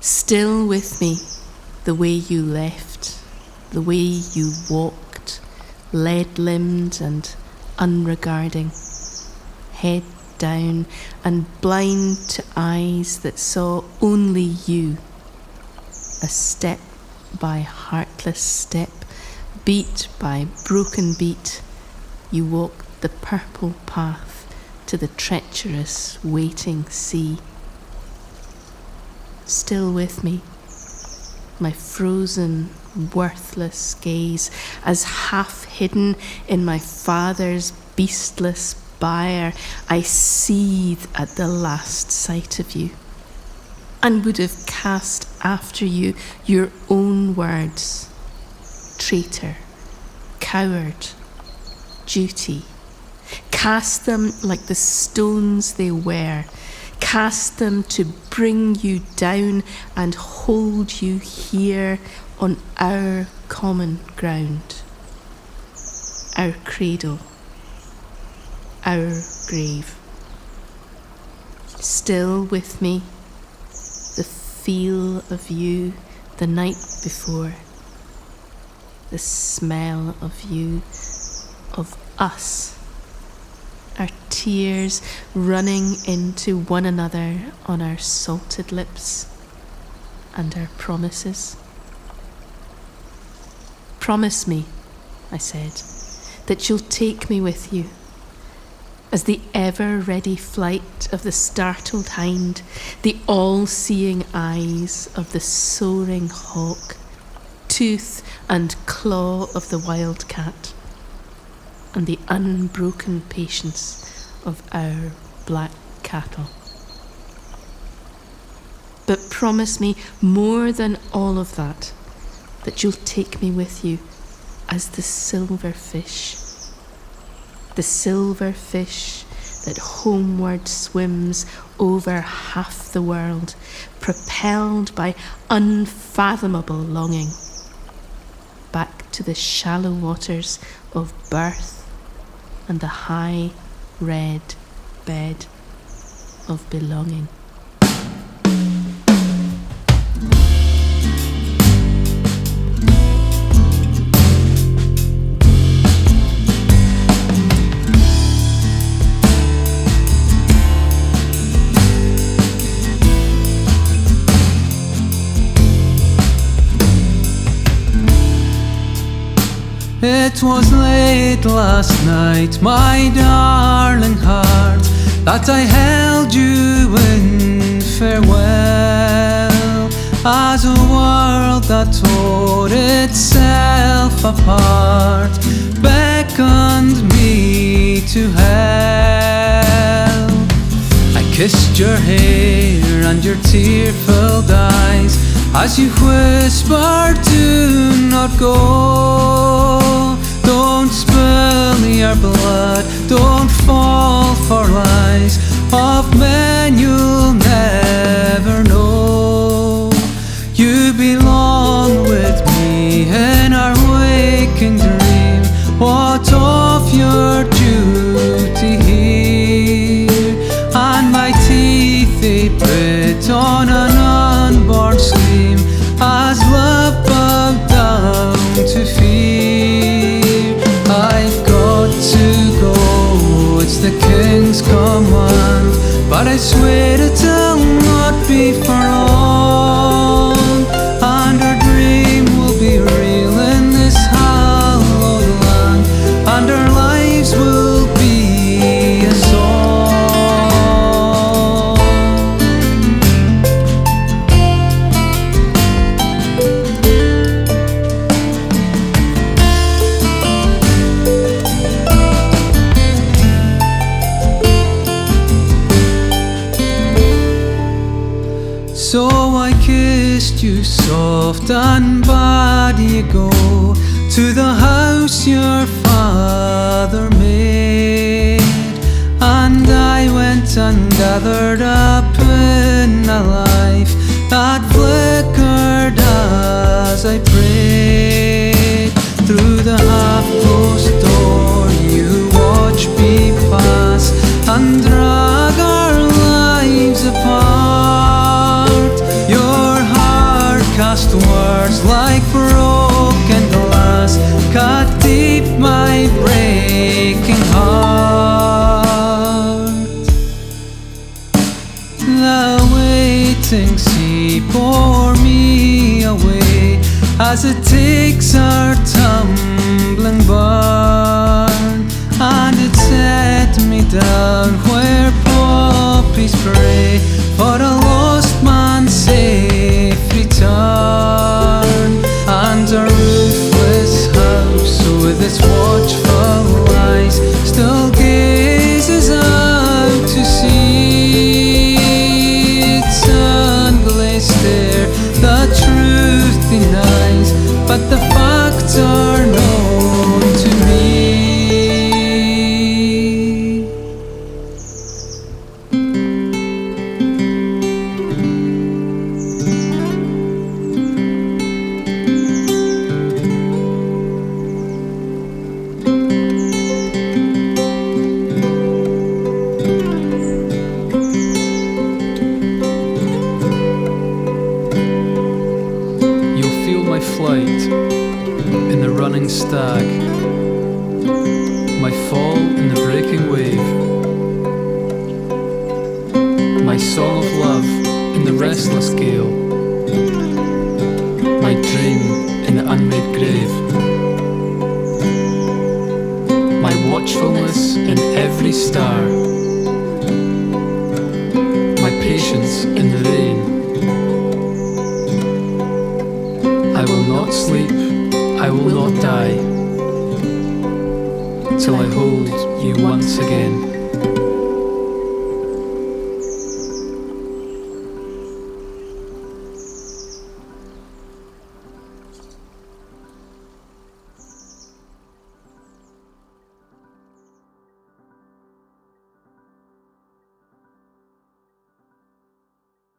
Still with me, the way you left, the way you walked, lead-limbed and unregarding, head down and blind to eyes that saw only you. A step by heartless step, beat by broken beat, you walked the purple path to the treacherous waiting sea. Still with me, my frozen, worthless gaze, as half hidden in my father's beastless byre, I seethe at the last sight of you, and would have cast after you your own words: traitor, coward, duty. Cast them like the stones they were, cast them to bring you down and hold you here on our common ground, our cradle, our grave. Still with me, the feel of you the night before, the smell of you, of us, our tears running into one another on our salted lips, and our promises. Promise me, I said, that you'll take me with you, as the ever-ready flight of the startled hind, the all-seeing eyes of the soaring hawk, tooth and claw of the wild cat, and the unbroken patience of our black cattle. But promise me more than all of that you'll take me with you as the silver fish that homeward swims over half the world, propelled by unfathomable longing, back to the shallow waters of birth and the high red bed of belonging. It was late last night, my darling heart, that I held you in farewell, as a world that tore itself apart beckoned me to hell. I kissed your hair and your tear-filled eyes as you whispered, do not go. Don't spill your blood, don't fall for lies of men you'll never know. You belong with me in our waking dream. What of your duty here? And my teeth they bit on an unborn scream as love bowed down to fear. I've got to go, it's the king's command, but I swear it'll not be for long, and our dream will be real in this hallowed land, and our lives will be a song. So I kissed you soft and bade you go to the house your father made, and I went and gathered up in a life that flickered as I prayed. Through the half-closed door you watched me pass and drag our lives apart. Your heart The waiting sea bore me away as it takes our tumbling barn, and it set me down where poppies pray for a lost man's safe return. And a roofless house with its watchful eyes still gazes out to sea. Its unglazed stare the truth denies, but the facts are known to me. My flight in the running stag, my fall in the breaking wave, my song of love in the restless gale, my dream in the unmade grave, my watchfulness in every star, my patience in the rain. I will not sleep, I will not die, till I hold you once again.